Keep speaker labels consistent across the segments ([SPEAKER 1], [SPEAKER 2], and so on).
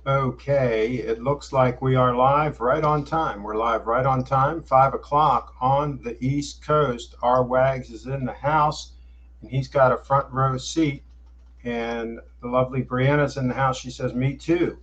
[SPEAKER 1] Okay, it looks like we are live right on time. We're live right on time, 5 o'clock on the East Coast. Our Wags is in the house, and he's got a front row seat. And the lovely Brianna's in the house. She says, me too.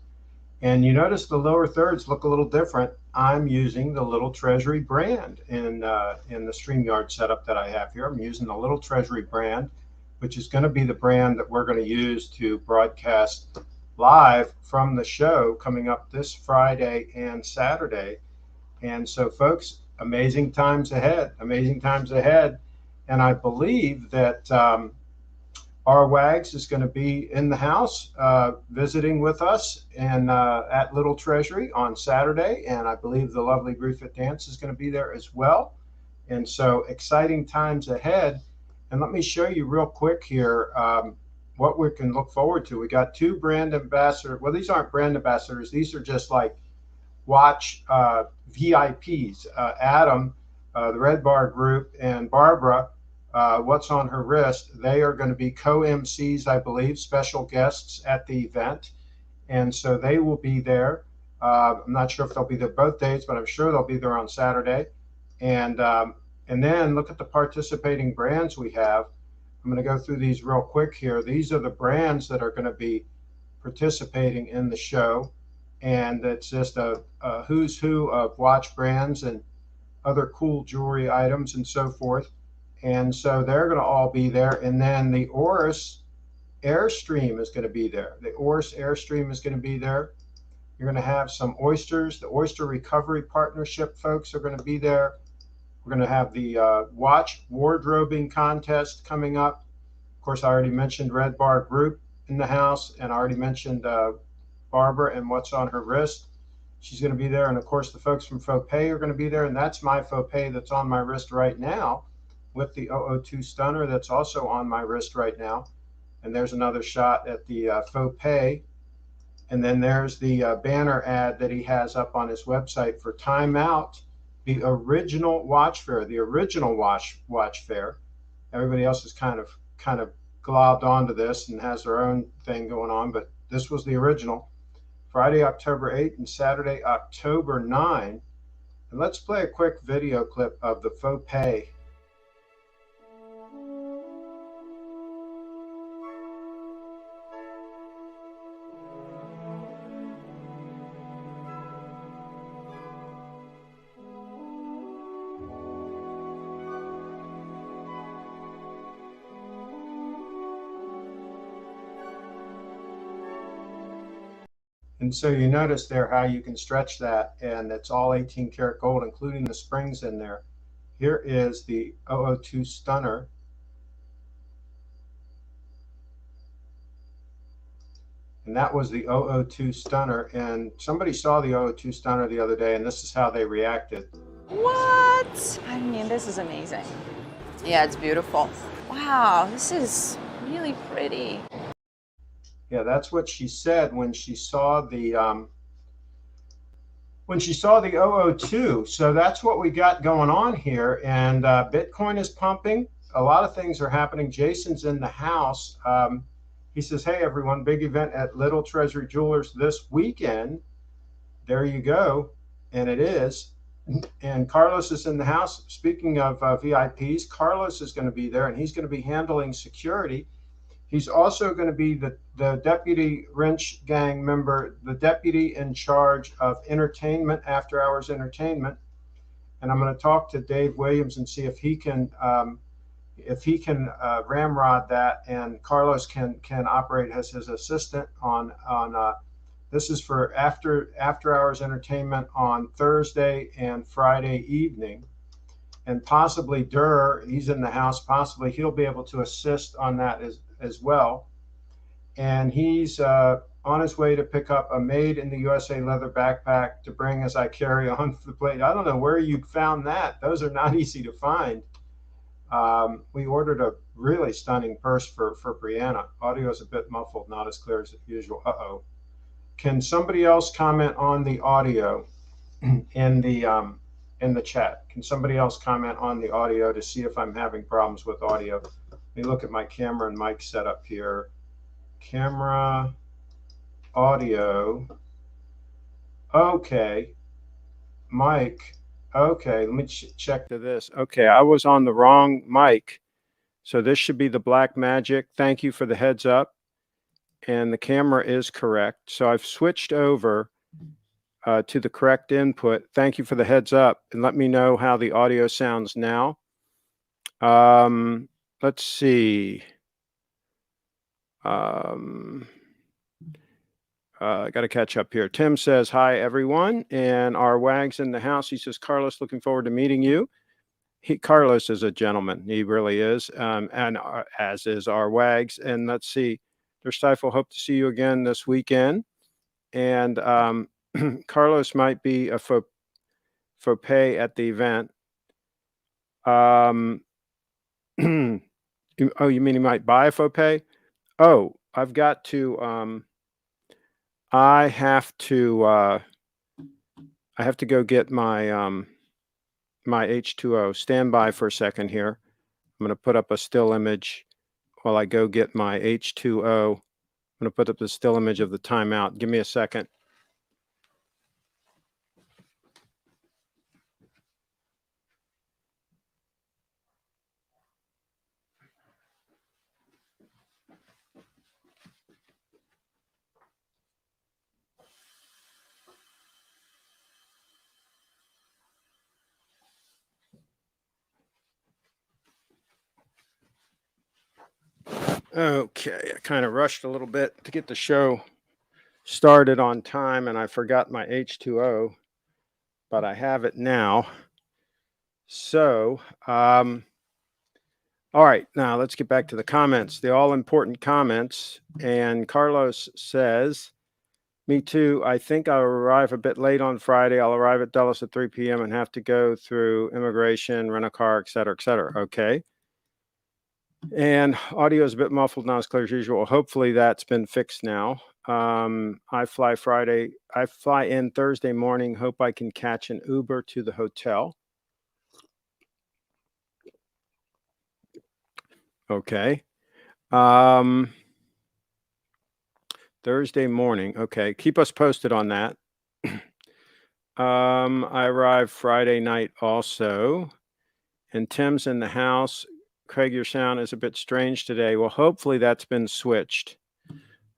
[SPEAKER 1] And you notice the lower thirds look a little different. I'm using the Little Treasury brand in the StreamYard setup that I have here. I'm using the Little Treasury brand, which is going to be the brand that we're going to use to broadcast live from the show coming up this Friday and Saturday. And so, folks, amazing times ahead, amazing times ahead. And I believe that our Wags is going to be in the house visiting with us and at Little Treasury on Saturday. And I believe the lovely Griffith Dance is going to be there as well. And so exciting times ahead. And let me show you real quick here what we can look forward to. We got two brand ambassadors. Well, these aren't brand ambassadors. These are just like watch VIPs. Adam, the Red Bar Group, and Barbara, What's on Her Wrist. They are going to be co-MCs, I believe, special guests at the event. And so they will be there. I'm not sure if they'll be there both days, but I'm sure they'll be there on Saturday. And then look at the participating brands we have. I'm going to go through these real quick here. These are the brands that are going to be participating in the show. And it's just a who's who of watch brands and other cool jewelry items and so forth. And so they're going to all be there. And then the Oris Airstream is going to be there. The Oris Airstream is going to be there. You're going to have some oysters. The Oyster Recovery Partnership folks are going to be there. We're going to have the watch wardrobing contest coming up. Of course, I already mentioned Red Bar Group in the house, and I already mentioned Barbara and What's on Her Wrist. She's going to be there. And of course, the folks from Faux Pay are going to be there. And that's my Faux Pay that's on my wrist right now with the 002 Stunner that's also on my wrist right now. And there's another shot at the Faux Pay. And then there's the banner ad that he has up on his website for Time Out, the original watch fair, the original watch fair. Everybody else is kind of globbed onto this and has their own thing going on, but this was the original. Friday, October 8th and Saturday, October 9. And let's play a quick video clip of the Faux Pay. And so you notice there how you can stretch that, and it's all 18 karat gold, including the springs in there. Here is the 002 Stunner. And that was the 002 Stunner. And somebody saw the 002 Stunner the other day, and this is how they reacted.
[SPEAKER 2] What? I mean, this is amazing. Yeah, it's beautiful. Wow, this is really pretty.
[SPEAKER 1] Yeah, that's what she said when she saw the 002. So that's what we got going on here. And Bitcoin is pumping. A lot of things are happening. Jason's in the house. He says, hey, everyone, big event at Little Treasury Jewelers this weekend. There you go. And it is. And Carlos is in the house. Speaking of VIPs, Carlos is going to be there, and he's going to be handling security. He's also going to be the deputy Wrench Gang member, the deputy in charge of entertainment, after hours entertainment. And I'm going to talk to Dave Williams and see if he can ramrod that, and Carlos can operate as his assistant on this is for after hours entertainment on Thursday and Friday evening. And possibly Durr, he's in the house, possibly he'll be able to assist on that as well. And he's on his way to pick up a made in the USA leather backpack to bring as I carry on the plate. I don't know where you found that. Those are not easy to find. We ordered a really stunning purse for Brianna. Audio is a bit muffled, not as clear as usual. Uh-oh. Can somebody else comment on the audio in the chat? Can somebody else comment on the audio to see if I'm having problems with audio? Let me look at my camera and mic setup here. Camera, audio. Okay, Mike. Okay, let me check to this. Okay, I was on the wrong mic. So this should be the Black Magic. Thank you for the heads up. And the camera is correct. So I've switched over to the correct input. Thank you for the heads up. And let me know how the audio sounds now. Let's see. I got to catch up here. Tim says, hi, everyone. And our WAG's in the house. He says, Carlos, looking forward to meeting you. Carlos is a gentleman. He really is. And as is our WAGs. And let's see. There's Stifle. Hope to see you again this weekend. And Carlos might be a faux pay at the event. Oh, you mean he might buy a faux pay? Oh, I've got to. I have to go get my my H2O. Stand by for a second here. I'm going to put up a still image while I go get my H2O. I'm going to put up the still image of the timeout. Give me a second. Okay, I kind of rushed a little bit to get the show started on time, and I forgot my H2O, but I have it now. So, all right, now let's get back to the comments, the all-important comments. And Carlos says, me too. I think I'll arrive a bit late on Friday. I'll arrive at Dulles at 3 p.m. and have to go through immigration, rent a car, et cetera, et cetera. Okay. And audio is a bit muffled, not as clear as usual. Hopefully that's been fixed now. I fly in Thursday morning. Hope I can catch an Uber to the hotel. Okay. Thursday morning. Okay. Keep us posted on that. I arrive Friday night also. And Tim's in the house. Craig, your sound is a bit strange today. Well, hopefully that's been switched.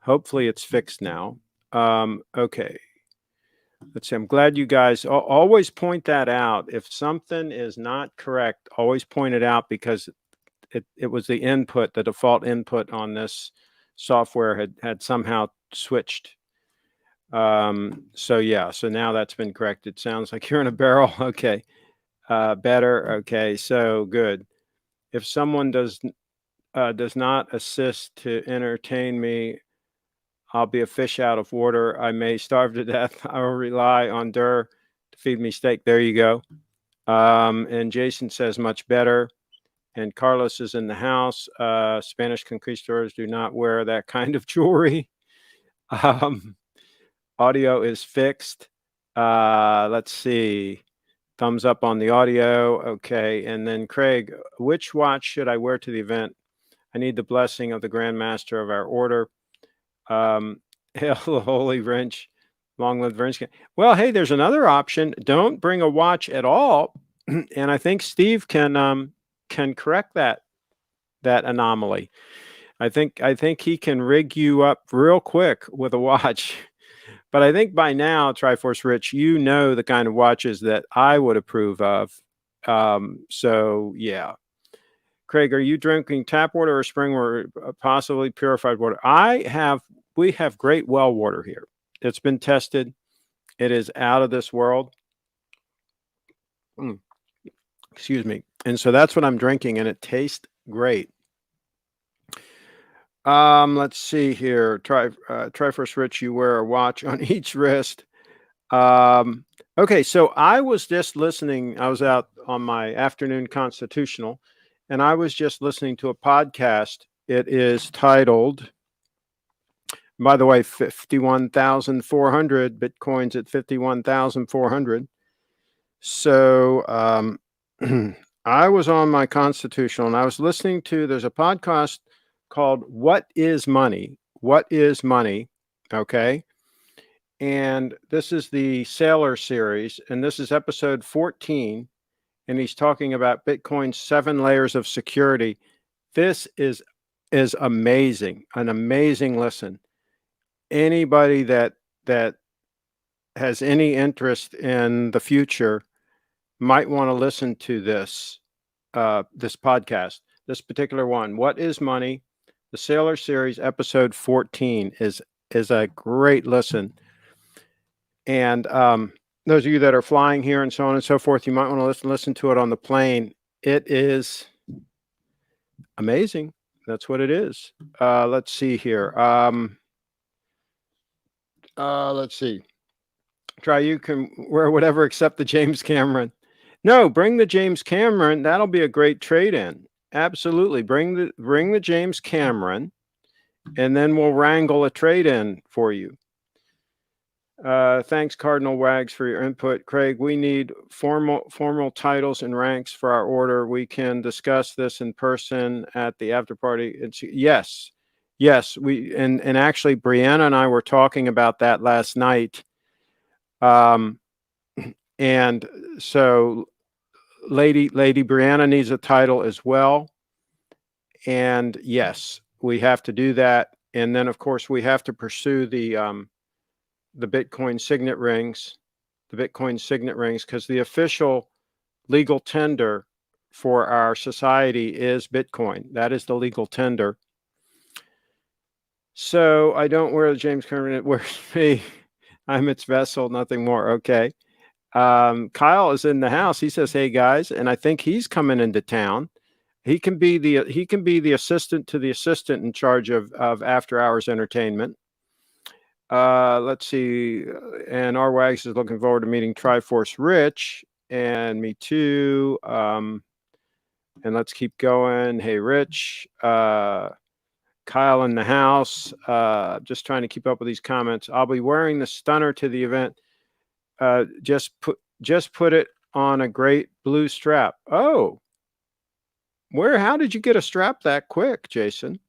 [SPEAKER 1] Hopefully it's fixed now. Okay. Let's see. I'm glad you guys always point that out. If something is not correct, always point it out, because it was the input, the default input on this software had somehow switched. So yeah, so now that's been corrected. Sounds like you're in a barrel. Okay. Better. Okay. So good. If someone does not assist to entertain me, I'll be a fish out of water. I may starve to death. I will rely on Durr to feed me steak. There you go. And Jason says much better. And Carlos is in the house. Spanish conquistadors do not wear that kind of jewelry. Audio is fixed. Let's see. Thumbs up on the audio. Okay. And then Craig, which watch should I wear to the event? I need the blessing of the Grand Master of our order. Hail the Holy Wrench. Long live Wrench. Well, hey, there's another option. Don't bring a watch at all. And I think Steve can correct that anomaly. I think he can rig you up real quick with a watch. But I think by now, Triforce Rich, you know the kind of watches that I would approve of. So yeah. Craig, are you drinking tap water or spring water, possibly purified water? We have great well water here. It's been tested. It is out of this world. Excuse me. And so that's what I'm drinking, and it tastes great. Let's see here. Triforce Rich, you wear a watch on each wrist. Okay, so I was just listening. I was out on my afternoon constitutional, and I was just listening to a podcast. It is titled, by the way, 51,400 Bitcoins at 51,400. So I was on my constitutional, and I was listening to, there's a podcast called What is Money? What is Money? Okay. And this is the Sailor series, and this is episode 14. And he's talking about Bitcoin's 7 layers of security. This is amazing, an amazing listen. Anybody that has any interest in the future might want to listen to this this podcast. This particular one, What is Money? The Sailor Series, episode 14, is a great listen. And those of you that are flying here and so on and so forth, you might want to listen to it on the plane. It is amazing. That's what it is. Let's see here. Let's see. Try you can wear whatever except the James Cameron. No, bring the James Cameron. That'll be a great trade-in. Absolutely. Bring the James Cameron, and then we'll wrangle a trade-in for you. Thanks, Cardinal Wags, for your input. Craig, we need formal titles and ranks for our order. We can discuss this in person at the after party. Yes. We and actually, Brianna and I were talking about that last night. And so Lady Brianna needs a title as well. And yes, we have to do that. And then, of course, we have to pursue the Bitcoin signet rings, because the official legal tender for our society is Bitcoin. That is the legal tender. So I don't wear the James Cameron. It wears me. I'm its vessel, nothing more. Okay. Kyle is in the house. He says, "Hey guys," and I think he's coming into town. He can be the assistant to the assistant in charge of after hours entertainment. Let's see. And R Wags is looking forward to meeting Triforce Rich, and me too. And let's keep going. Hey, Rich. Kyle in the house. Just trying to keep up with these comments. I'll be wearing the stunner to the event. Just put it on a great blue strap. Oh, how did you get a strap that quick, Jason?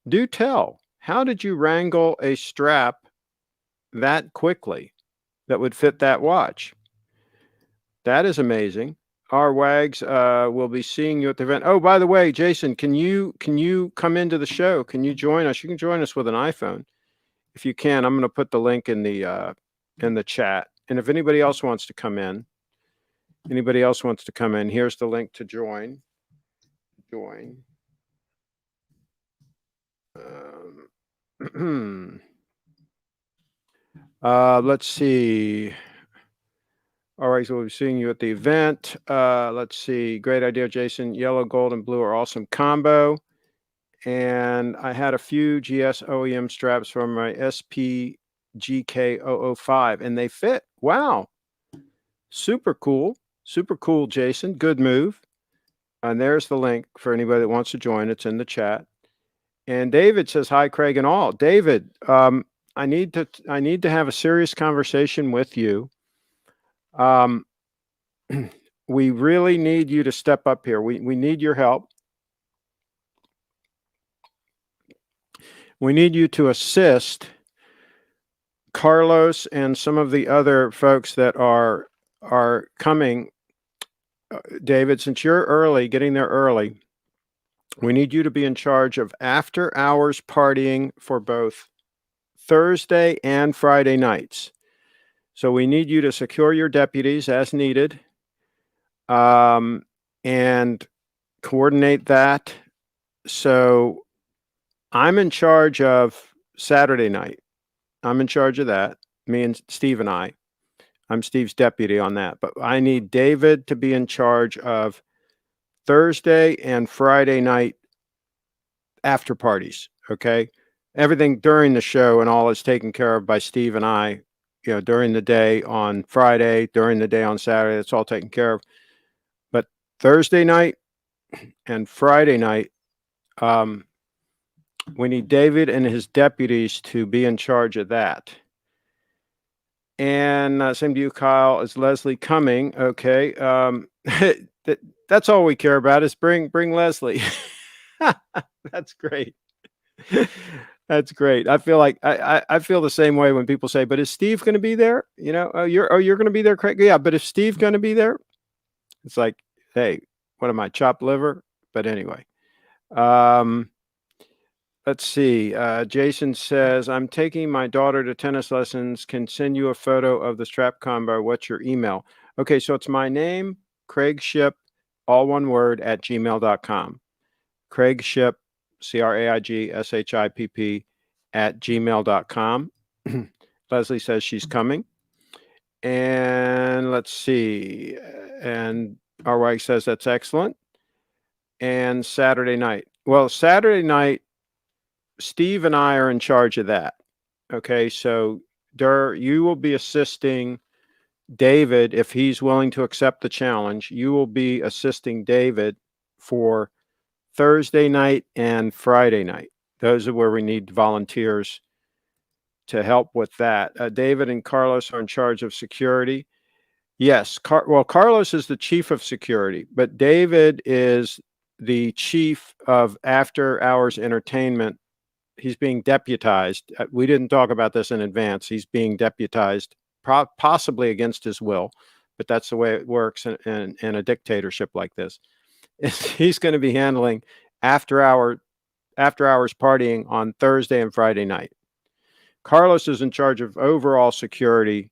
[SPEAKER 1] Do tell. How did you wrangle a strap that quickly that would fit that watch? That is amazing. Our Wags will be seeing you at the event. Oh, by the way, Jason, can you come into the show? Can you join us? You can join us with an iPhone. If you can, I'm going to put the link in the chat. And if anybody else wants to come in, here's the link to join. Let's see. All right, so we'll be seeing you at the event. Let's see. Great idea, Jason. Yellow, gold, and blue are awesome combo. And I had a few GS OEM straps from my SPGK005, and they fit. Wow. Super cool, Jason. Good move. And there's the link for anybody that wants to join. It's in the chat. And David says, "Hi, Craig and all." David, I need to have a serious conversation with you. We really need you to step up here. We need your help. We need you to assist Carlos and some of the other folks that are coming. David, since you're getting there early, we need you to be in charge of after hours partying for both Thursday and Friday nights. So we need you to secure your deputies as needed, and coordinate that. So I'm in charge of Saturday night. I'm in charge of that. Me and Steve and I. I'm Steve's deputy on that. But I need David to be in charge of Thursday and Friday night after parties. Okay. Everything during the show and all is taken care of by Steve and I, during the day on Friday, during the day on Saturday, it's all taken care of. But Thursday night and Friday night, we need David and his deputies to be in charge of that. And same to you, Kyle. Is Leslie coming? Okay. That's all we care about is bring Leslie. That's great.
[SPEAKER 3] That's great. I feel like I feel the same way when people say, "But is Steve going to be there?" You know, you're going to be there, Craig. Yeah, but is Steve going to be there? It's like, hey, what am I, chopped liver? But anyway, um, let's see. Jason says, "I'm taking my daughter to tennis lessons. Can send you a photo of the strap combo. What's your email?" Okay, so it's my name, CraigShipp, all one word at gmail.com. CraigShipp, CraigShipp at gmail.com. Leslie says she's coming. And let's see. And our wife says that's excellent. And Saturday night. Well, Saturday night, Steve and I are in charge of that. Okay. So, you will be assisting David if he's willing to accept the challenge. You will be assisting David for Thursday night and Friday night. Those are where we need volunteers to help with that. David and Carlos are in charge of security. Yes, Carlos is the chief of security, but David is the chief of after hours entertainment. He's being deputized. We didn't talk about this in advance. He's being deputized, possibly against his will, but that's the way it works in a dictatorship like this. He's going to be handling after hours partying on Thursday and Friday night. Carlos is in charge of overall security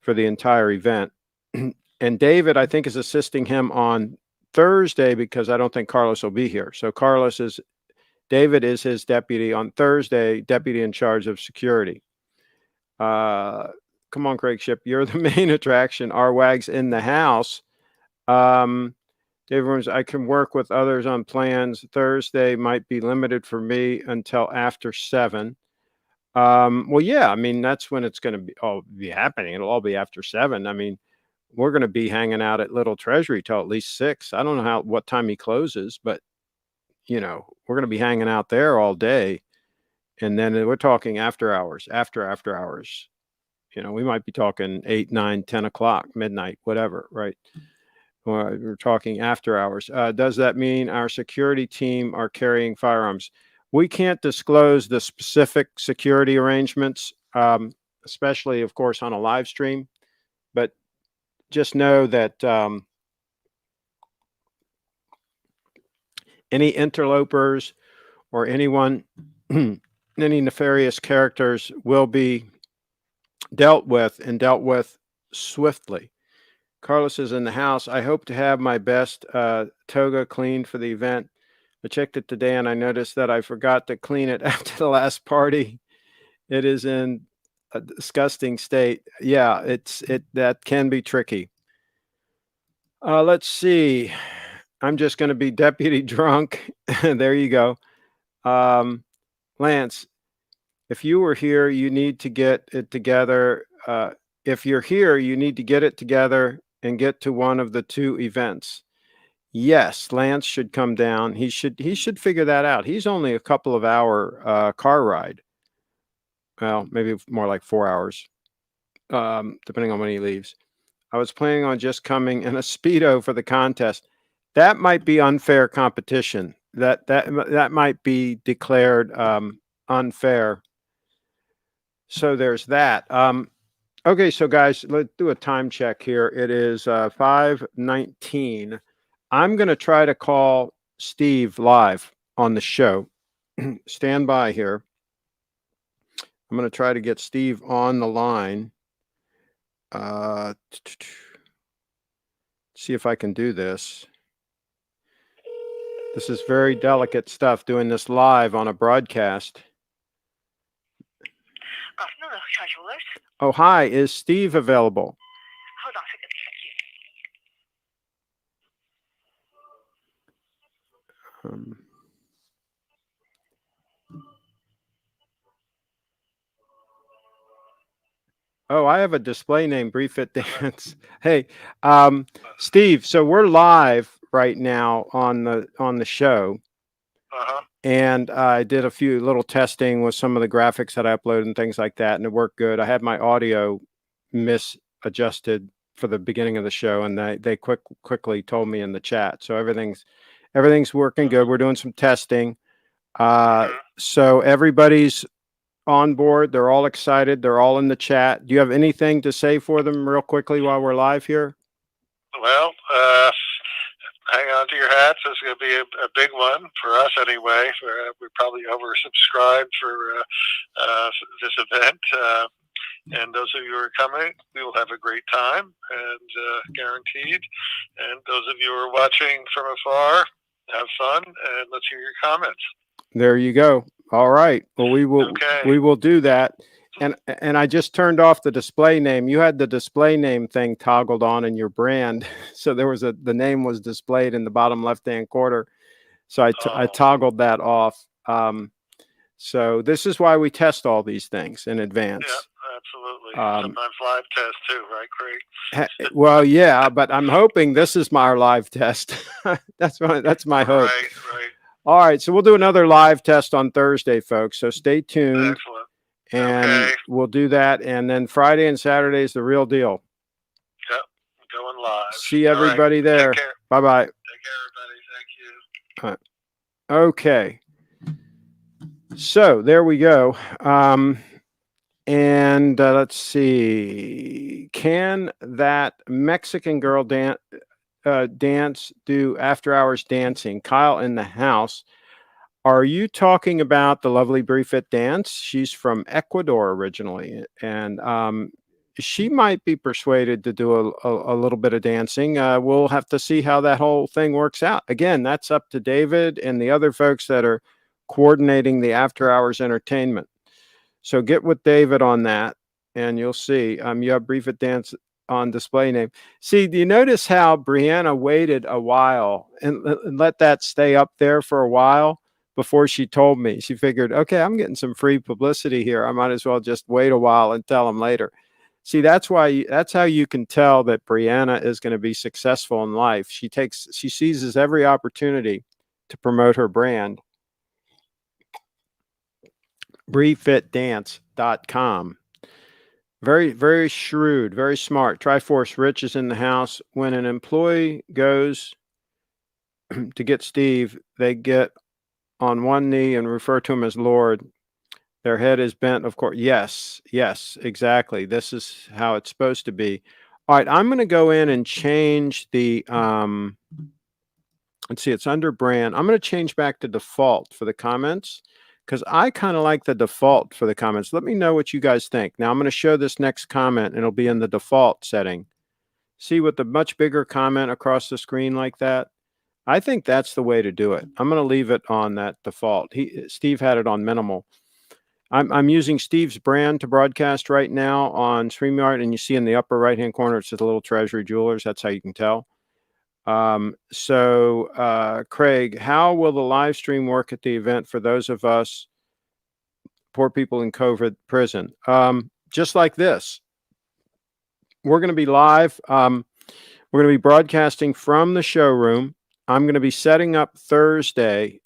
[SPEAKER 3] for the entire event. And David, I think, is assisting him on Thursday because I don't think Carlos will be here. So David is his deputy on Thursday, deputy in charge of security. Come on, CraigShipp, you're the main attraction. Our WAG's in the house. David, I can work with others on plans. Thursday might be limited for me until after 7. Well, yeah, I mean, that's when it's going to be happening. It'll all be after 7. I mean, we're going to be hanging out at Little Treasury till at least 6. I don't know what time he closes, but we're going to be hanging out there all day. And then we're talking after hours, after hours. We might be talking 8, 9, 10 o'clock, midnight, whatever, right? We're talking after hours. Does that mean our security team are carrying firearms? We can't disclose the specific security arrangements, especially, of course, on a live stream. But just know that any interlopers or anyone, any nefarious characters will be dealt with swiftly. Carlos is in the house. I hope to have my best toga cleaned for the event. I checked it today and I noticed that I forgot to clean it after the last party. It is in a disgusting state. Yeah, that can be tricky. Let's see. I'm just going to be deputy drunk. There you go. Lance, if you were here, you need to get it together. If you're here, you need to get it together and get to one of the 2 events. Yes, Lance should come down. He should figure that out. He's only a couple of hour car ride. Well, maybe more like 4 hours, depending on when he leaves. I was planning on just coming in a Speedo for the contest. That might be unfair competition. That might be declared unfair. So there's that. Okay, so guys, let's do a time check here. It is 5:19. I'm going to try to call Steve live on the show. Stand by here. I'm going to try to get Steve on the line. See if I can do this. This is very delicate stuff, doing this live on a broadcast. Oh, hi. Is Steve available?
[SPEAKER 4] Hold on a second.
[SPEAKER 3] Oh, I have a display name, Brief It Dance. Hey, Steve, so we're live right now on the show. And I did a few little testing with some of the graphics that I uploaded and things like that, and it worked good. I had my audio misadjusted for the beginning of the show, and they quickly told me in the chat. So everything's working good. We're doing some testing. So everybody's on board. They're all excited. They're all in the chat. Do you have anything to say for them real quickly while we're live here?
[SPEAKER 5] Well, hang on to your hats. It's going to be a big one for us anyway. We're probably oversubscribed for this event. And those of you who are coming, we will have a great time, and guaranteed. And those of you who are watching from afar, have fun, and let's hear your comments.
[SPEAKER 3] There you go. All right. Well, we will do that. And I just turned off the display name. You had the display name thing toggled on in your brand. So there was the name was displayed in the bottom left-hand corner. So I toggled that off. So this is why we test all these things in advance.
[SPEAKER 5] Yeah, absolutely. Sometimes live test too, right, Craig?
[SPEAKER 3] Well, yeah, but I'm hoping this is my live test. That's my hope.
[SPEAKER 5] Right.
[SPEAKER 3] All right. So we'll do another live test on Thursday, folks. So stay tuned.
[SPEAKER 5] Excellent.
[SPEAKER 3] And we'll do that. And then Friday and Saturday is the real deal.
[SPEAKER 5] Yep, going live.
[SPEAKER 3] See everybody there. Bye-bye.
[SPEAKER 5] Take care, everybody. Thank you.
[SPEAKER 3] Okay. So there we go. And let's see. Can that Mexican girl dance do after-hours dancing? Kyle in the house. Are you talking about the lovely Briefit Dance? She's from Ecuador originally, and she might be persuaded to do a little bit of dancing. We'll have to see how that whole thing works out. Again, that's up to David and the other folks that are coordinating the after-hours entertainment. So get with David on that, and you'll see. You have Briefit Dance on display name. See, do you notice how Brianna waited a while and let that stay up there for a while before she told me? She figured, okay, I'm getting some free publicity here. I might as well just wait a while and tell them later. See, that's how you can tell that Brianna is going to be successful in life. She seizes every opportunity to promote her brand. BriefitDance.com. Very, very shrewd, very smart. Triforce Rich is in the house. When an employee goes to get Steve, they get on one knee and refer to him as Lord. Their head is bent, of course. Yes, exactly. This is how it's supposed to be. All right, I'm going to go in and change the, let's see, it's under brand. I'm going to change back to default for the comments, because I kind of like the default for the comments. Let me know what you guys think. Now I'm going to show this next comment, and it'll be in the default setting. See, with the much bigger comment across the screen like that? I think that's the way to do it. I'm going to leave it on that default. Steve had it on minimal. I'm using Steve's brand to broadcast right now on StreamYard, and you see in the upper right-hand corner, it says Little Treasury Jewelers. That's how you can tell. Craig, how will the live stream work at the event for those of us poor people in COVID prison? Just like this. We're going to be live. We're going to be broadcasting from the showroom. I'm going to be setting up Thursday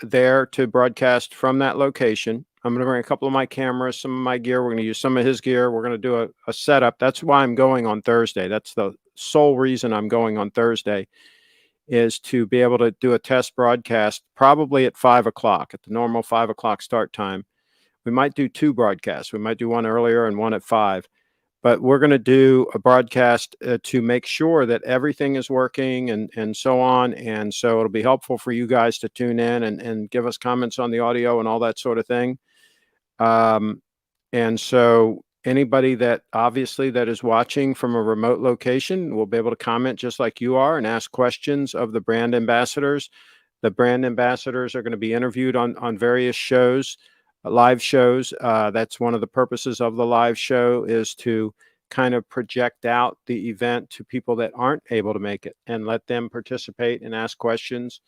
[SPEAKER 3] there to broadcast from that location. I'm going to bring a couple of my cameras, some of my gear. We're going to use some of his gear. We're going to do a setup. That's why I'm going on Thursday. That's the sole reason I'm going on Thursday, is to be able to do a test broadcast probably at 5 o'clock, at the normal 5 o'clock start time. We might do 2 broadcasts. We might do one earlier and one at 5. But we're going to do a broadcast to make sure that everything is working and so on. And so it'll be helpful for you guys to tune in and give us comments on the audio and all that sort of thing. And so anybody that obviously that is watching from a remote location will be able to comment just like you are and ask questions of the brand ambassadors. The brand ambassadors are going to be interviewed on various shows. Live shows. That's one of the purposes of the live show, is to kind of project out the event to people that aren't able to make it and let them participate and ask questions.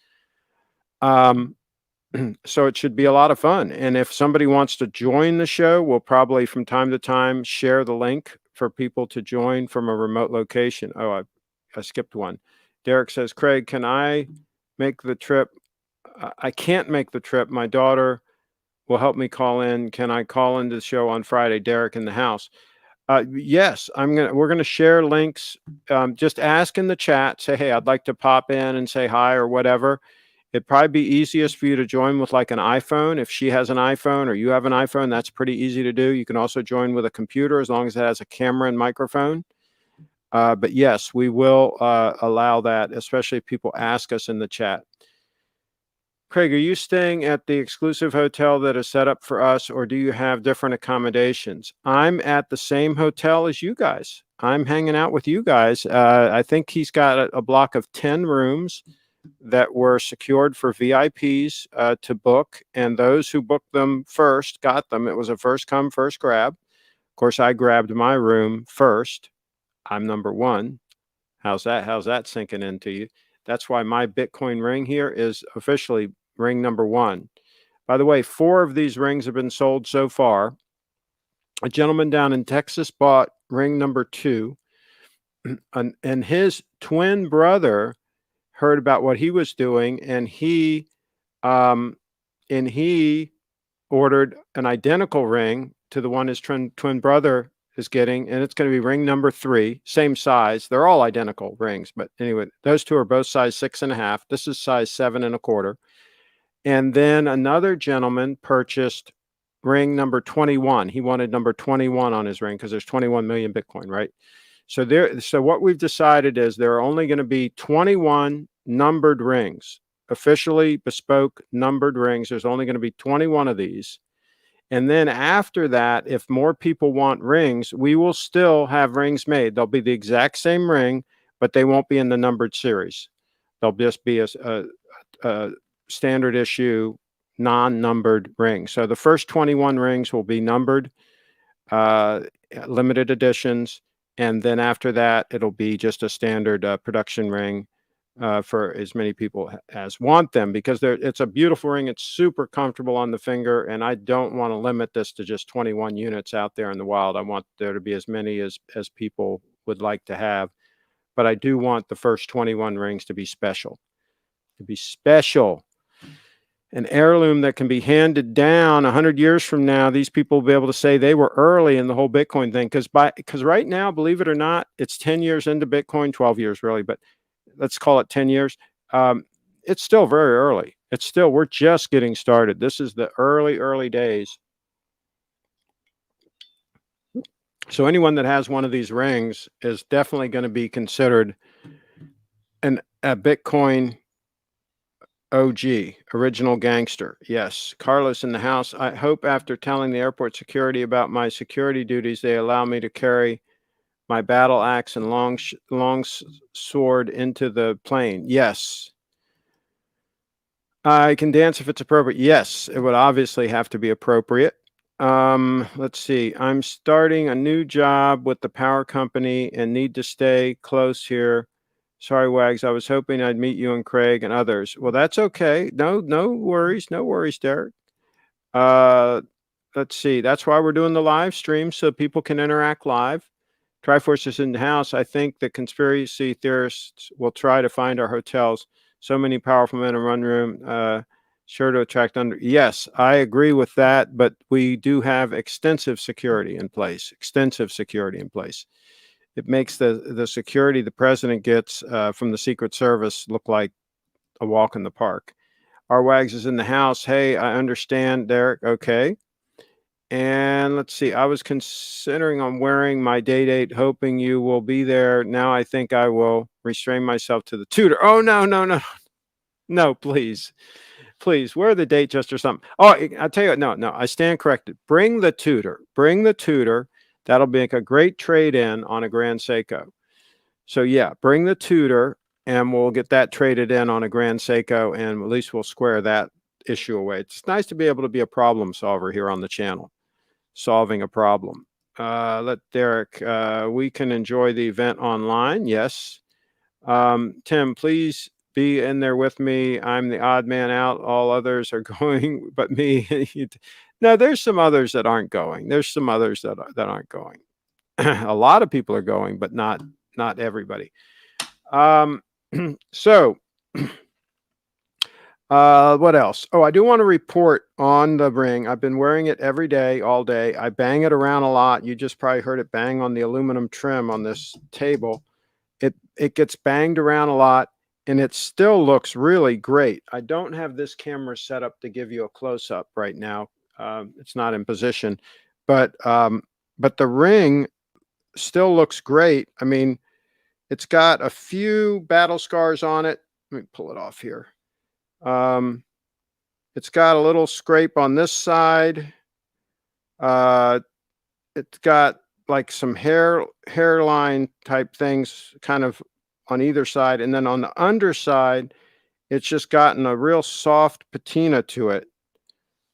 [SPEAKER 3] So it should be a lot of fun. And if somebody wants to join the show, we'll probably from time to time share the link for people to join from a remote location. Oh, I skipped one. Derek says, Craig, can I make the trip? I can't make the trip. My daughter will help me call in. Can I call into the show on Friday? Derek in the house. Yes, we're going to share links. Just ask in the chat, say, hey, I'd like to pop in and say hi or whatever. It'd probably be easiest for you to join with like an iPhone. If she has an iPhone or you have an iPhone, that's pretty easy to do. You can also join with a computer as long as it has a camera and microphone. But yes, we will allow that, especially if people ask us in the chat. Craig, are you staying at the exclusive hotel that is set up for us, or do you have different accommodations? I'm at the same hotel as you guys. I'm hanging out with you guys. I think he's got a block of 10 rooms that were secured for VIPs to book, and those who booked them first got them. It was a first come, first grab. Of course, I grabbed my room first. I'm number one. How's that sinking into you? That's why my Bitcoin ring here is officially ring number one. By the way, 4 of these rings have been sold so far. A gentleman down in Texas bought ring number 2, and his twin brother heard about what he was doing, and he ordered an identical ring to the one his twin brother is getting, and it's going to be ring number 3, same size. They're all identical rings, but anyway, those 2 are both size 6.5. This is size 7.25. And then another gentleman purchased ring number 21. He wanted number 21 on his ring because there's 21 million Bitcoin, right? So what we've decided is there are only going to be 21 numbered rings, officially bespoke numbered rings. There's only going to be 21 of these. And then after that, if more people want rings, we will still have rings made. They'll be the exact same ring, but they won't be in the numbered series. They'll just be a standard issue, non-numbered ring. So the first 21 rings will be numbered, limited editions. And then after that, it'll be just a standard production ring for as many people as want them, because it's a beautiful ring. It's super comfortable on the finger, and I don't want to limit this to just 21 units out there in the wild. I want there to be as many as people would like to have, but I do want the first 21 rings to be special. An heirloom that can be handed down 100 years from now. These people will be able to say they were early in the whole Bitcoin thing, because right now, believe it or not, it's 10 years into Bitcoin, 12 years really, but let's call it 10 years. It's still very early. We're just getting started. This is the early days. So anyone that has one of these rings is definitely going to be considered a Bitcoin OG, original gangster. Yes. Carlos in the house. I hope after telling the airport security about my security duties, they allow me to carry my battle axe and long sword into the plane. Yes. I can dance if it's appropriate. Yes, it would obviously have to be appropriate. Let's see. I'm starting a new job with the power company and need to stay close here. Sorry, Wags. I was hoping I'd meet you and Craig and others. Well, that's okay. No worries. No worries, Derek. Let's see. That's why we're doing the live stream, so people can interact live. Triforce is in the house. I think the conspiracy theorists will try to find our hotels. So many powerful men in one room, sure to attract under. Yes, I agree with that, but we do have extensive security in place. It makes the security the president gets from the Secret Service look like a walk in the park. Our Wags is in the house. Hey, I understand, Derek. Okay. And let's see. I was considering on wearing my day date, hoping you will be there. Now I think I will restrain myself to the tutor. Oh, no, please. Wear the date just or something. Oh, I'll tell you what. No, I stand corrected. Bring the tutor. That'll make a great trade-in on a Grand Seiko. So yeah, bring the tutor and we'll get that traded in on a Grand Seiko, and at least we'll square that issue away. It's nice to be able to be a problem solver here on the channel, solving a problem. Let Derek, we can enjoy the event online. Yes. Tim, please be in there with me. I'm the odd man out. All others are going, but me. No, there's some others that aren't going. That aren't going. A lot of people are going, but not everybody. So what else? Oh, I do want to report on the ring. I've been wearing it every day, all day. I bang it around a lot. You just probably heard it bang on the aluminum trim on this table. It gets banged around a lot, and it still looks really great. I don't have this camera set up to give you a close-up right now. It's not in position, but the ring still looks great. I mean, it's got a few battle scars on it. Let me pull it off here. It's got a little scrape on this side. It's got like some hairline type things kind of on either side. And then on the underside, it's just gotten a real soft patina to it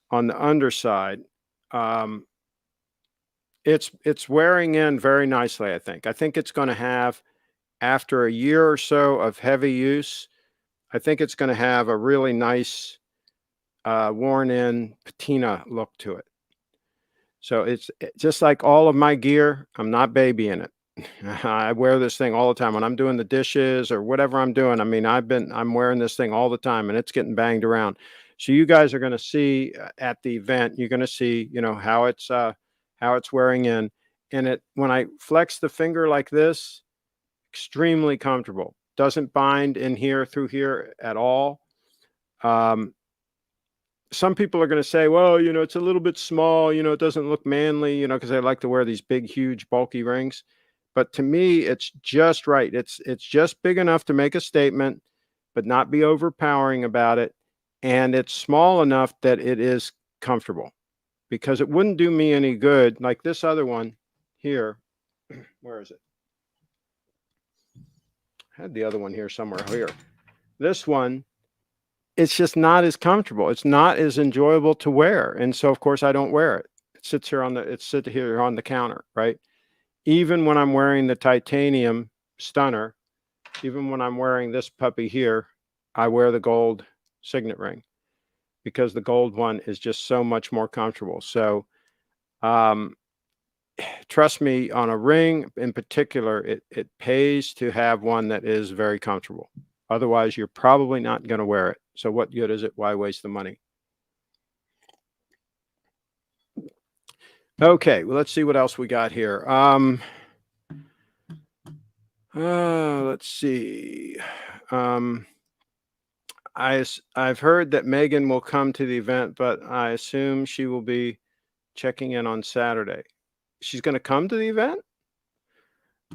[SPEAKER 3] on the underside. It's wearing in very nicely, I think. I think it's going to have, after a year or so of heavy use, I think it's going to have a really nice worn in patina look to it. So it's just like all of my gear. I'm not babying it. I wear this thing all the time when I'm doing the dishes or whatever I'm doing. I mean, I'm wearing this thing all the time, and it's getting banged around. So you guys are going to see at the event, you're going to see, how it's wearing in. And when I flex the finger like this, extremely comfortable. Doesn't bind in here through here at all. Some people are going to say, well, it's a little bit small, it doesn't look manly, because I like to wear these big, huge, bulky rings. But to me, it's just right. It's just big enough to make a statement, but not be overpowering about it. And it's small enough that it is comfortable, because it wouldn't do me any good. Like this other one here. Where is it? I had the other one here somewhere here. This one, it's just not as comfortable. It's not as enjoyable to wear. And so, of course, I don't wear it. It sits here on the counter, right? Even when I'm wearing the titanium stunner, even when I'm wearing this puppy here, I wear the gold signet ring, because the gold one is just so much more comfortable. So, trust me, on a ring in particular, it pays to have one that is very comfortable. Otherwise, you're probably not going to wear it. So what good is it? Why waste the money? Okay, well, let's see what else we got here. Let's see. I've heard that Megan will come to the event, but I assume she will be checking in on Saturday. She's going to come to the event?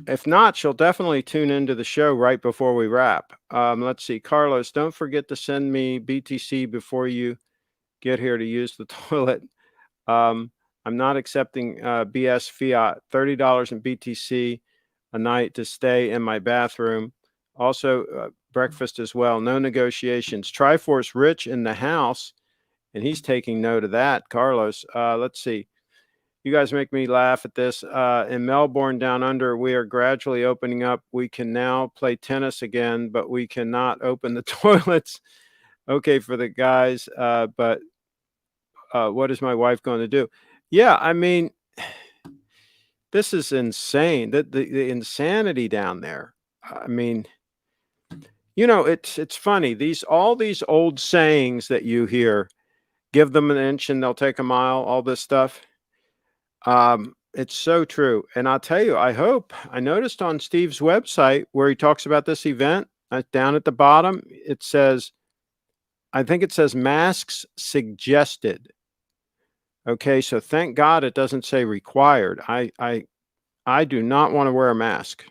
[SPEAKER 3] If not, she'll definitely tune into the show right before we wrap. Let's see. Carlos, don't forget to send me BTC before you get here to use the toilet. I'm not accepting BS fiat. $30 in BTC a night to stay in my bathroom. Also, breakfast as well. No negotiations. Triforce Rich in the house, and he's taking note of that. Carlos, let's see. You guys make me laugh at this. In Melbourne, down under, we are gradually opening up. We can now play tennis again, but we cannot open the toilets. Okay, for the guys, but what is my wife going to do? Yeah, I mean, this is insane. The insanity down there. I mean, it's funny. All these old sayings that you hear, give them an inch and they'll take a mile, all this stuff. It's so true. And I'll tell you, I noticed on Steve's website where he talks about this event, down at the bottom, I think it says masks suggested. Okay, so thank God it doesn't say required. I do not want to wear a mask.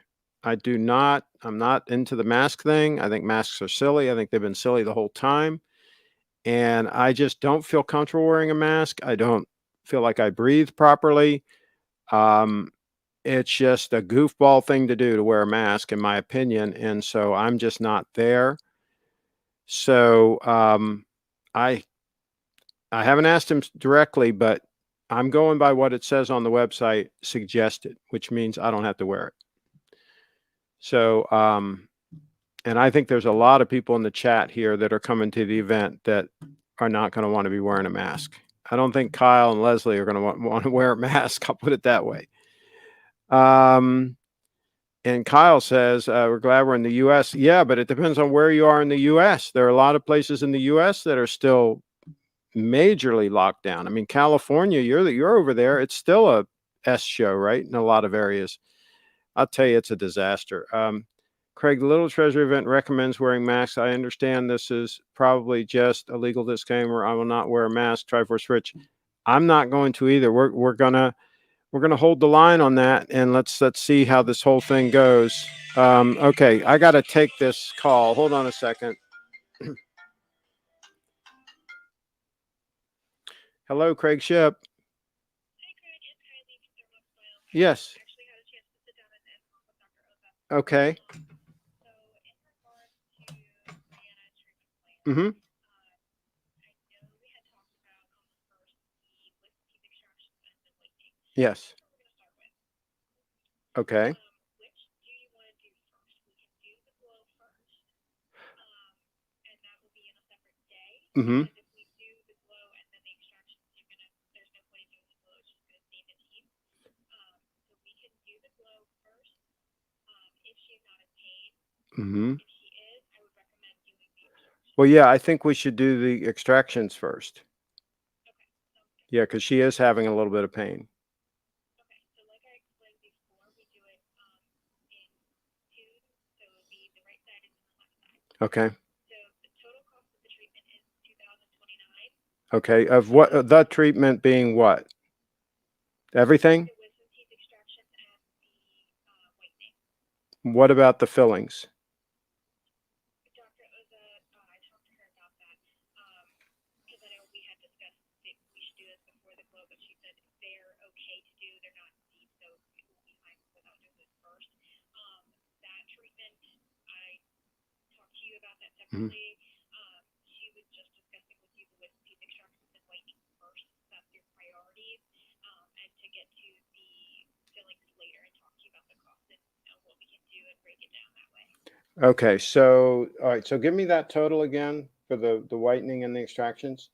[SPEAKER 3] I'm not into the mask thing. I think masks are silly. I think they've been silly the whole time. And I just don't feel comfortable wearing a mask. I don't feel like I breathe properly. It's just a goofball thing to do to wear a mask, in my opinion. And so I'm just not there. So I haven't asked him directly, but I'm going by what it says on the website, suggested, which means I don't have to wear it. So, and I think there's a lot of people in the chat here that are coming to the event that are not going to want to be wearing a mask. I don't think Kyle and Leslie are going to want to wear a mask. I'll put it that way. And Kyle says, we're glad we're in the U.S. Yeah, but it depends on where you are in the U.S. There are a lot of places in the U.S. that are still majorly locked down. I mean, California, you're over there. It's still a S show, right? In a lot of areas. I'll tell you, it's a disaster. Craig, the Little Treasure event recommends wearing masks. I understand this is probably just a legal disclaimer. I will not wear a mask. Triforce Rich. I'm not going to either. We're gonna hold the line on that, and let's see how this whole thing goes. Okay, I got to take this call. Hold on a second. Hello, Craig Ship. Yes. Okay. Mm-hmm. Yes. Okay. Mm-hmm. Mm-hmm. Well, yeah, I think we should do the extractions first. Yeah, because she is having a little bit of pain. Okay. Okay. Of what? The treatment being what? Everything? What about the fillings? Mhm. Okay, so all right, so give me that total again for the whitening and the extractions.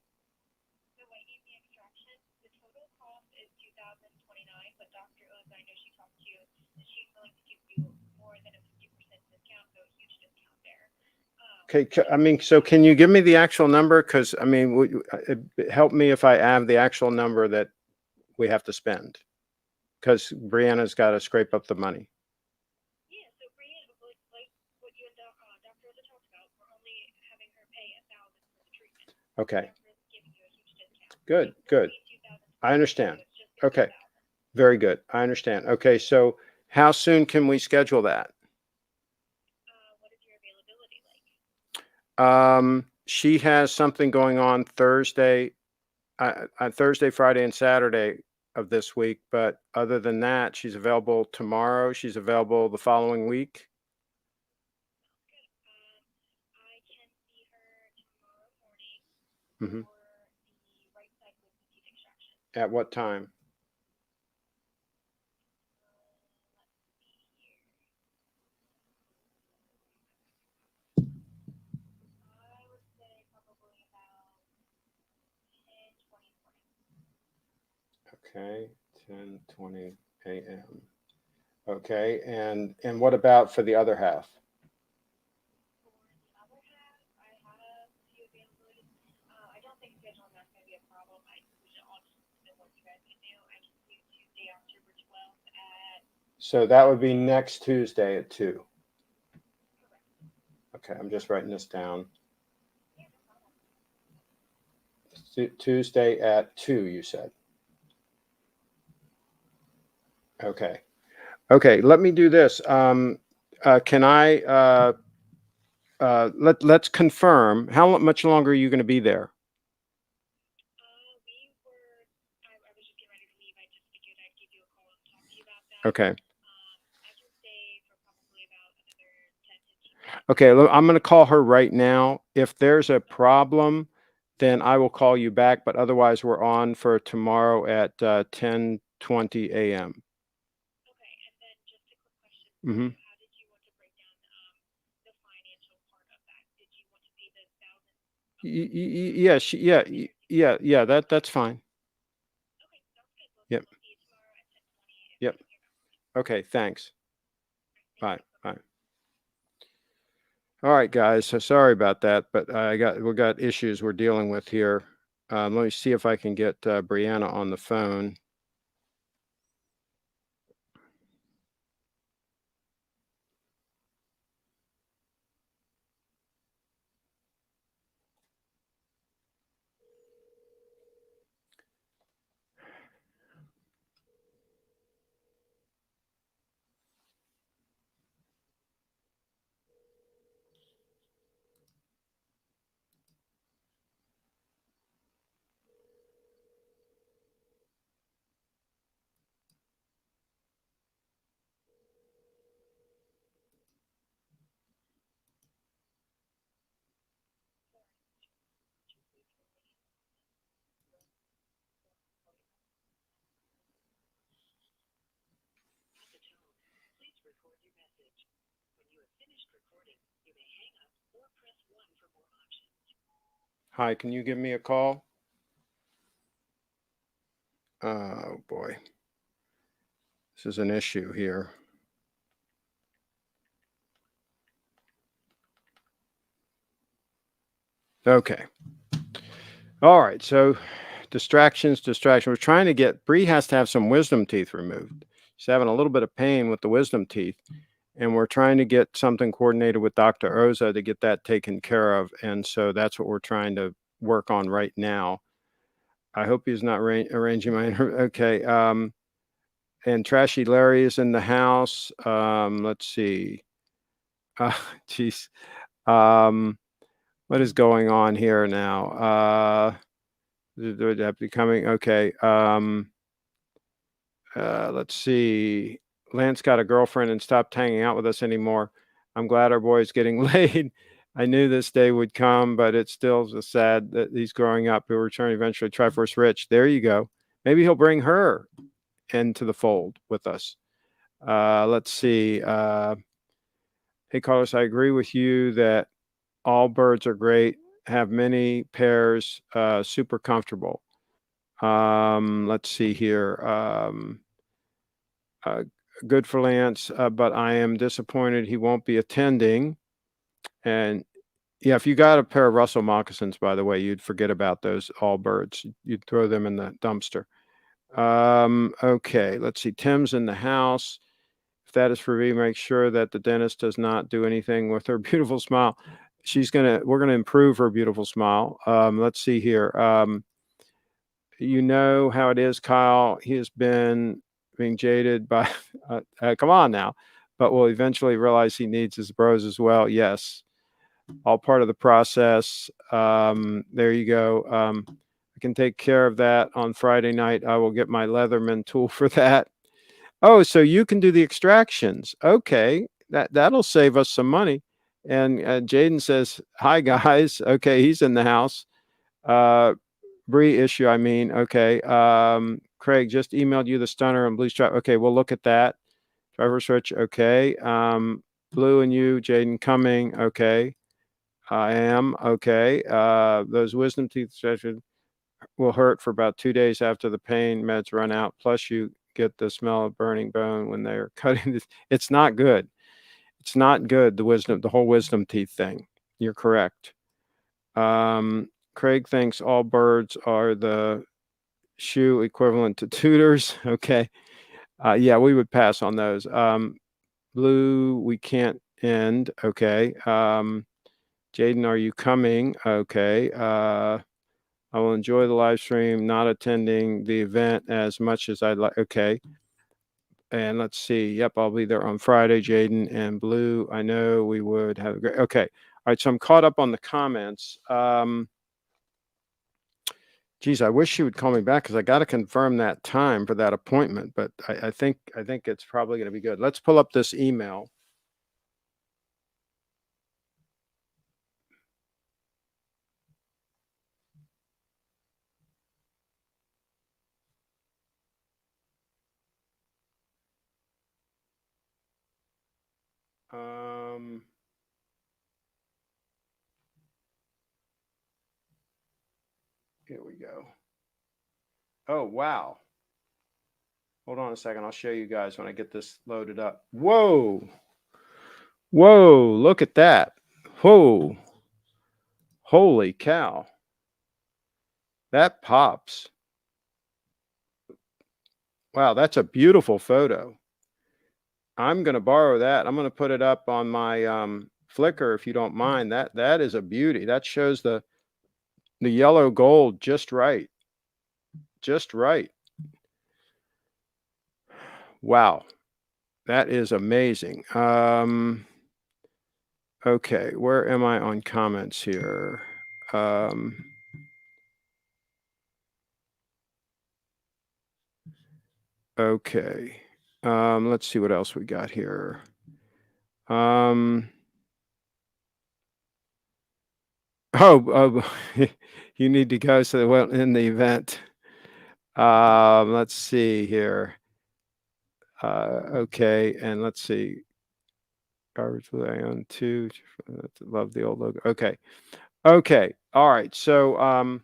[SPEAKER 3] Okay, I mean, so can you give me the actual number? Because I mean, help me if I have the actual number that we have to spend. Because Brianna's got to scrape up the money. Okay. Good, good. I understand. Okay, very good. I understand. Okay, so how soon can we schedule that? She has something going on Thursday, Thursday, Friday, and Saturday of this week. But other than that, she's available tomorrow. She's available the following week. Mm-hmm. At what time? Okay, 10:20 a.m. Okay, and what about for the other half? So that would be next Tuesday at 2. Okay, I'm just writing this down. Tuesday at 2, you said. Okay. Okay, let me do this. Can I let's confirm how much longer are you going to be there? Okay. Okay, I'm going to call her right now. If there's a problem, then I will call you back, but otherwise we're on for tomorrow at 10:20 a.m. Mm-hmm. Yeah, that's fine. Yep. Yep. Okay, thanks. Bye. Bye. All right, guys. So sorry about that, but we got issues we're dealing with here. Let me see if I can get Brianna on the phone. Hi, can you give me a call? Oh boy, this is an issue here. Okay. All right. So distractions. We're trying to get Bree has to have some wisdom teeth removed. She's having a little bit of pain with the wisdom teeth, and we're trying to get something coordinated with Dr. Oza to get that taken care of. And so that's what we're trying to work on right now. I hope he's not arranging my okay. And Trashy Larry is in the house. Let's see. Geez. What is going on here now? They're becoming okay. Let's see. Lance got a girlfriend and stopped hanging out with us anymore. I'm glad our boy's getting laid. I knew this day would come, but it's still sad that he's growing up. He'll return eventually. Triforce Rich. There you go. Maybe he'll bring her into the fold with us. Let's see. Hey, Carlos, I agree with you that all birds are great, have many pairs, super comfortable. Let's see here. Good for Lance, but I am disappointed he won't be attending. And yeah, if you got a pair of Russell moccasins, by the way, you'd forget about those all birds. You'd throw them in the dumpster. Okay, let's see. Tim's in the house. If that is for me, make sure that the dentist does not do anything with her beautiful smile. We're gonna improve her beautiful smile. Let's see here. You know how it is, Kyle. He has been being jaded by, come on now, but will eventually realize he needs his bros as well. Yes, all part of the process. There you go. I can take care of that on Friday night. I will get my Leatherman tool for that. Oh, so you can do the extractions. Okay, that'll save us some money. And Jaden says, "Hi guys." Okay, he's in the house. Bree issue, I mean. Okay. Craig just emailed you the stunner and blue stripe. Okay, we'll look at that. Driver switch. Okay. Blue and you, Jaden coming. Okay. I am. Okay. Those wisdom teeth sessions will hurt for about 2 days after the pain meds run out. Plus, you get the smell of burning bone when they're cutting this. It's not good. It's not good. The whole wisdom teeth thing. You're correct. Craig thinks all birds are the shoe equivalent to tutors. Okay. Yeah, we would pass on those. Blue, we can't end. Okay. Jaden, are you coming? Okay. I will enjoy the live stream, not attending the event as much as I'd like. Okay. And let's see. Yep, I'll be there on Friday, Jaden. And Blue, I know we would have a great. Okay. All right. So I'm caught up on the comments. Geez, I wish she would call me back because I got to confirm that time for that appointment. But I think it's probably going to be good. Let's pull up this email. Here we go. Oh, wow. Hold on a second. I'll show you guys when I get this loaded up. Whoa. Whoa, look at that. Whoa. Holy cow. That pops. Wow, that's a beautiful photo. I'm going to borrow that. I'm going to put it up on my Flickr if you don't mind. That is a beauty. That shows the yellow gold just right. Just right. Wow. That is amazing. Okay, where am I on comments here? Okay. Let's see what else we got here. Oh, you need to go so well in the event. Let's see here. Okay, and let's see. Garbage Blue, I own 2. Love the old logo. Okay. Okay. All right. So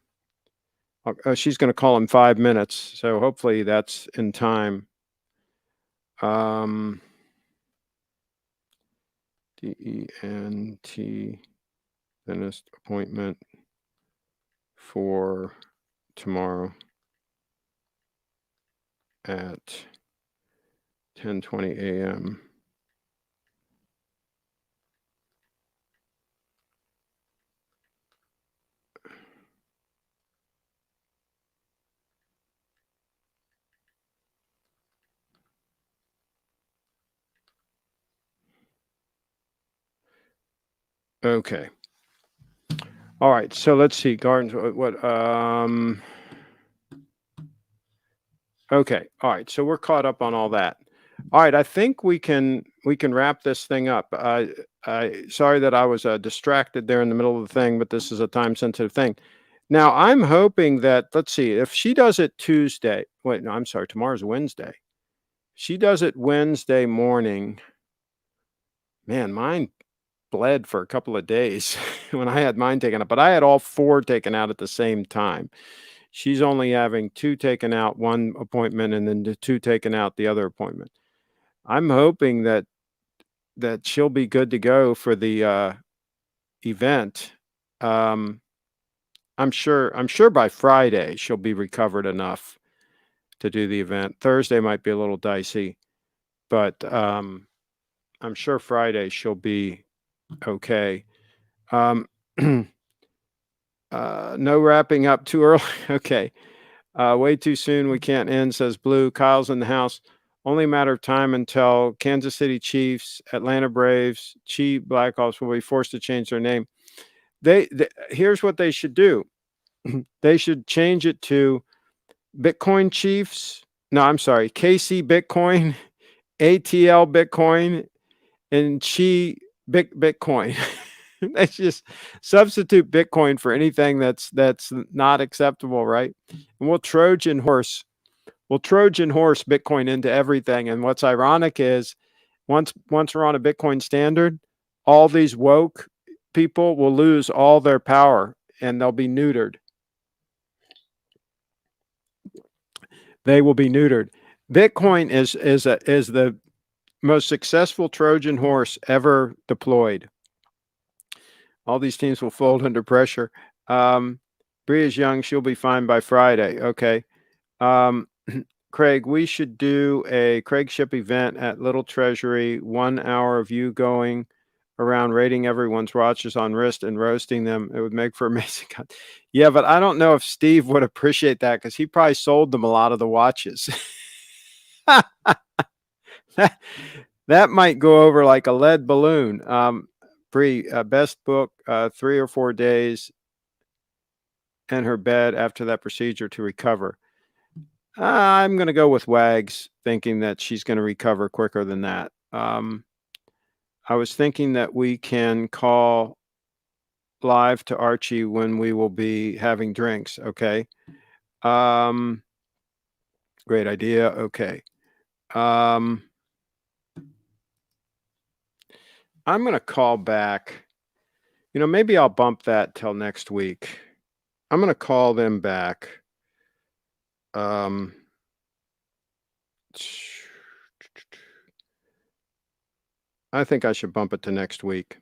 [SPEAKER 3] she's going to call in 5 minutes. So hopefully that's in time. DENT dentist appointment for tomorrow at 10:20 a.m. Okay. All right. So let's see. Gardens. Okay. All right. So we're caught up on all that. All right. I think we can wrap this thing up. Sorry that I was distracted there in the middle of the thing, but this is a time sensitive thing. Now I'm hoping that, let's see, if she does it Tuesday. Wait, no, I'm sorry. Tomorrow's Wednesday. She does it Wednesday morning. Man, mine bled for a couple of days when I had mine taken out, but I had all 4 taken out at the same time. She's only having 2 taken out, 1 appointment, and then the 2 taken out the other appointment. I'm hoping that she'll be good to go for the event. I'm sure by Friday she'll be recovered enough to do the event. Thursday might be a little dicey, but I'm sure Friday she'll be okay. No wrapping up too early. Okay. Way too soon. We can't end, says Blue. Kyle's in the house. Only a matter of time until Kansas City Chiefs, Atlanta Braves, Blackhawks will be forced to change their name. Here's what they should do. They should change it to Bitcoin Chiefs. No, I'm sorry. KC Bitcoin, ATL Bitcoin, and Bitcoin. They just substitute Bitcoin for anything that's not acceptable, right? And we'll Trojan horse Bitcoin into everything. And what's ironic is once we're on a Bitcoin standard, all these woke people will lose all their power and they'll be neutered. They will be neutered. Bitcoin is the most successful Trojan horse ever deployed. All these teams will fold under pressure. Bree is young. She'll be fine by Friday. Okay. Craig, we should do a Craig Ship event at Little Treasury, 1 hour of you going around rating everyone's watches on wrist and roasting them. It would make for amazing content. Yeah, but I don't know if Steve would appreciate that because he probably sold them a lot of the watches. That might go over like a lead balloon. Bree, best book, 3 or 4 days in her bed after that procedure to recover. I'm going to go with Wags, thinking that she's going to recover quicker than that. I was thinking that we can call live to Archie when we will be having drinks. Okay. Great idea. Okay. I'm going to call back. Maybe I'll bump that till next week. I'm going to call them back. I think I should bump it to next week.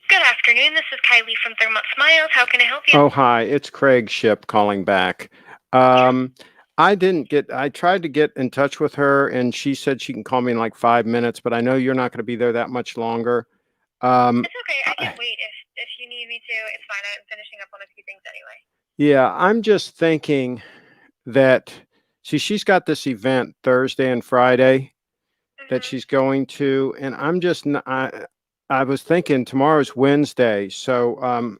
[SPEAKER 4] Good afternoon. This is Kylie from Thermont Smiles. How can I help you?
[SPEAKER 3] Oh, hi. It's Craig Ship calling back. I tried to get in touch with her and she said she can call me in like 5 minutes, but I know you're not going to be there that much longer.
[SPEAKER 4] It's okay. I can wait if you need me to. It's fine. I'm finishing up on a few things anyway.
[SPEAKER 3] Yeah, I'm just thinking that, she's got this event Thursday and Friday that she's going to, and I'm just, I was thinking tomorrow's Wednesday. So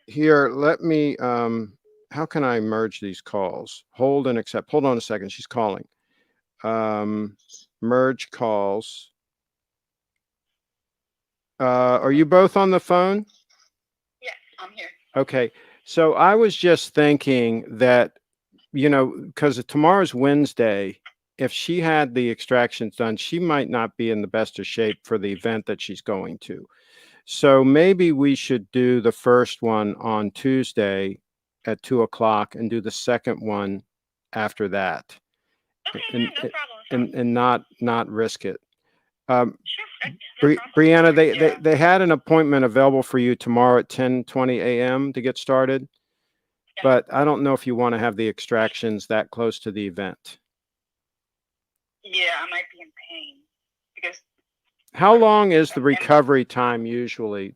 [SPEAKER 3] here, let me, how can I merge these calls? Hold and accept. Hold on a second. She's calling. merge calls. Are you both on the phone?
[SPEAKER 4] Yes, I'm here.
[SPEAKER 3] Okay. So I was just thinking that, because tomorrow's Wednesday, if she had the extractions done, she might not be in the best of shape for the event that she's going to. So maybe we should do the first one on Tuesday at 2 o'clock and do the second one after that,
[SPEAKER 4] Okay,
[SPEAKER 3] and
[SPEAKER 4] yeah, no problem.
[SPEAKER 3] and not risk it.
[SPEAKER 4] Sure, no problem.
[SPEAKER 3] Brianna, they had an appointment available for you tomorrow at 10:20 a.m. to get started,
[SPEAKER 4] Yeah.
[SPEAKER 3] but I don't know if you want to have the extractions that close to the event.
[SPEAKER 6] Yeah, I might be in pain because
[SPEAKER 3] How long is the recovery time usually?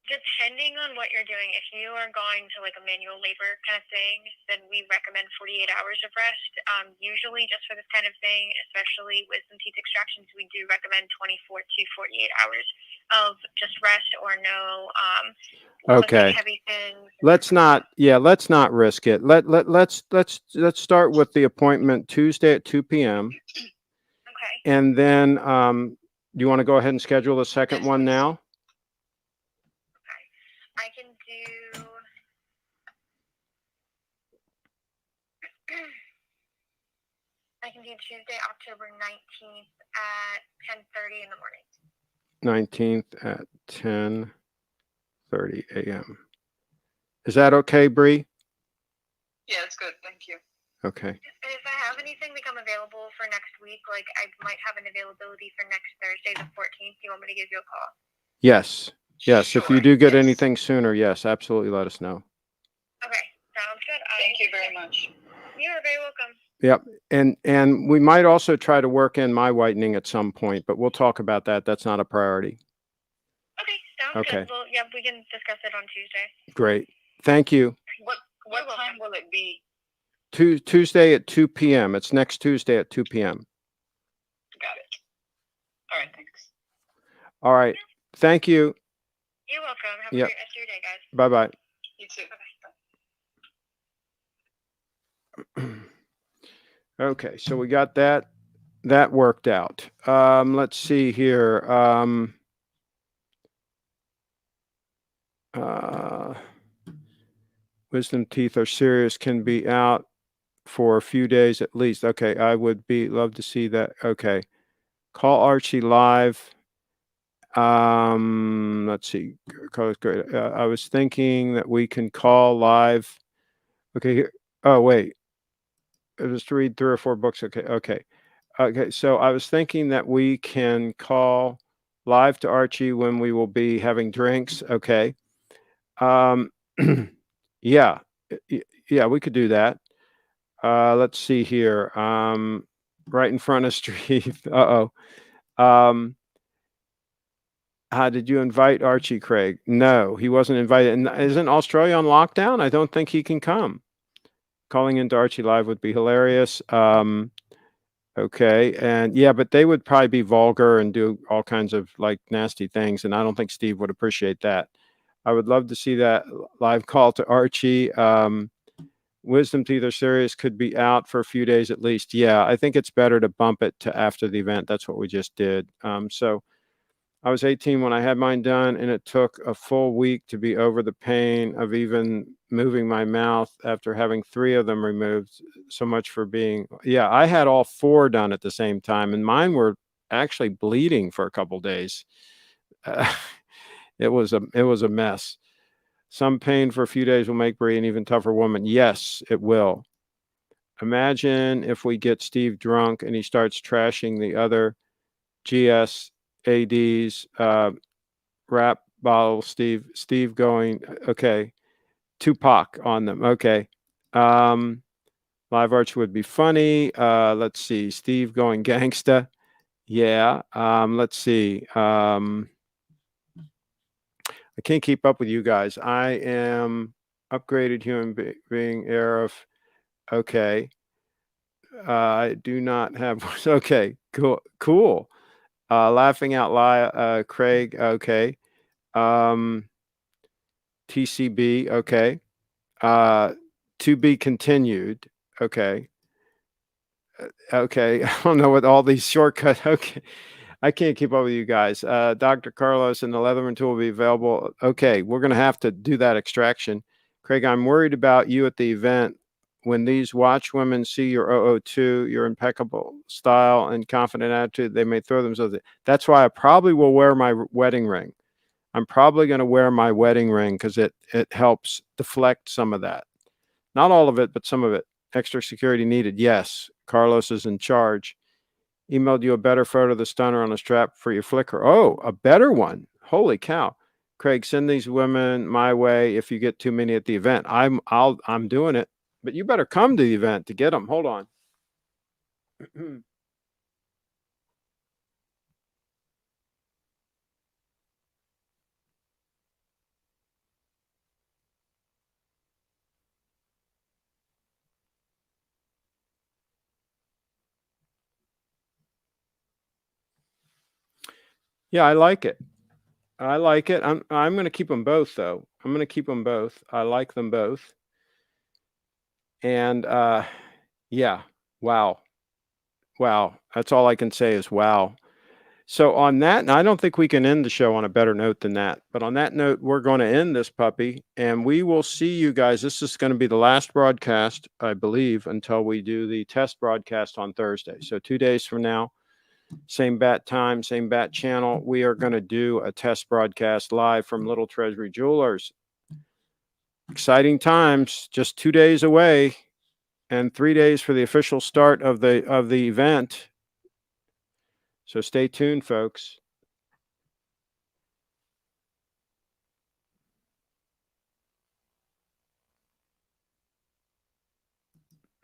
[SPEAKER 4] Depending on what you're doing, if you are going to like a manual labor kind of thing, then we recommend 48 hours of rest. Usually, just for this kind of thing, especially wisdom teeth extractions, we do recommend 24 to 48 hours of just rest or no
[SPEAKER 3] Okay.
[SPEAKER 4] heavy things.
[SPEAKER 3] Let's not risk it. Let's start with the appointment Tuesday at 2 p.m.
[SPEAKER 4] Okay.
[SPEAKER 3] And then do you want to go ahead and schedule the second one now?
[SPEAKER 4] I can do. I can do Tuesday, October 19th at 10:30 in the morning.
[SPEAKER 3] 19th at 10:30 a.m. Is that okay, Bree?
[SPEAKER 6] yeah, it's good. Thank you.
[SPEAKER 3] Okay.
[SPEAKER 4] And if I have anything become available for next week, like I might have an availability for next Thursday, the 14th, do you want me to give you a call?
[SPEAKER 3] Yes. Yes. If you
[SPEAKER 6] Sure,
[SPEAKER 3] do get
[SPEAKER 6] yes.
[SPEAKER 3] anything sooner, yes, absolutely let us know.
[SPEAKER 4] Okay, sounds good.
[SPEAKER 6] Thank you very much.
[SPEAKER 4] You are very welcome.
[SPEAKER 3] Yep. And we might also try to work in my whitening at some point, but we'll talk about that. That's not a priority.
[SPEAKER 4] Okay, sounds
[SPEAKER 3] Okay.
[SPEAKER 4] good. Well, yeah, we can discuss it on Tuesday.
[SPEAKER 3] Great. Thank you.
[SPEAKER 6] What time will it be?
[SPEAKER 3] Tuesday at 2 p.m. It's next Tuesday at 2 p.m.
[SPEAKER 6] Got it. All right, thanks.
[SPEAKER 3] All right. Thank you.
[SPEAKER 4] You're welcome. Have
[SPEAKER 3] Yep.
[SPEAKER 4] a great rest of your day, guys.
[SPEAKER 3] Bye-bye.
[SPEAKER 6] You too.
[SPEAKER 3] Okay, so we got that worked out. Let's see here. Wisdom teeth are serious, can be out for a few days at least. Okay, I would love to see that. Okay. Call Archie live. Let's see. I was thinking that we can call live. Okay, here. Oh, wait. Just read 3 or 4 books. Okay. So I was thinking that we can call live to Archie when we will be having drinks. Okay. Yeah. Yeah, we could do that. Let's see here. Right in front of Steve. Uh-oh. Did you invite Archie, Craig? No, he wasn't invited. And isn't Australia on lockdown? I don't think he can come. Calling into Archie live would be hilarious. Okay. And yeah, but they would probably be vulgar and do all kinds of like nasty things. And I don't think Steve would appreciate that. I would love to see that live call to Archie. Wisdom teeth are serious, could be out for a few days at least. Yeah, I think it's better to bump it to after the event. That's what we just did. So I was 18 when I had mine done, and it took a full week to be over the pain of even moving my mouth after having 3 of them removed. So much for being, yeah, I had all 4 done at the same time, and mine were actually bleeding for a couple days. It was a mess. Some pain for a few days will make Bree an even tougher woman. Yes, it will. Imagine if we get Steve drunk and he starts trashing the other GSADs, rap bottle, Steve going, okay, Tupac on them. Okay. Live Arch would be funny. Let's see, Steve going gangsta. Yeah. Let's see. I can't keep up with you guys. I am upgraded human being heir of. Okay. I do not have. Okay. Cool. Laughing out loud. Craig. Okay. TCB. Okay. To be continued. Okay. Okay. I don't know what all these shortcuts. Okay. I can't keep up with you guys. Dr. Carlos and the Leatherman tool will be available. Okay. We're going to have to do that extraction. Craig, I'm worried about you at the event. When these watch women see your 002, your impeccable style and confident attitude, they may throw themselves. That's why I probably will wear my wedding ring. I'm probably going to wear my wedding ring because it helps deflect some of that. Not all of it, but some of it. Extra security needed. Yes. Carlos is in charge. Emailed you a better photo of the stunner on the strap for your Flickr. Oh, a better one. Holy cow. Craig, send these women my way if you get too many at the event. I'm doing it. But you better come to the event to get them. Hold on. Yeah, I like it. I like it. I'm going to keep them both though. I'm going to keep them both. I like them both. And yeah, wow. Wow. That's all I can say is wow. So on that, and I don't think we can end the show on a better note than that. But on that note, we're going to end this puppy, and we will see you guys. This is going to be the last broadcast, I believe, until we do the test broadcast on Thursday. So 2 days from now, same bat time, same bat channel, we are going to do a test broadcast live from Little Treasury Jewelers. Exciting times, just 2 days away, and 3 days for the official start of the event. So stay tuned, folks.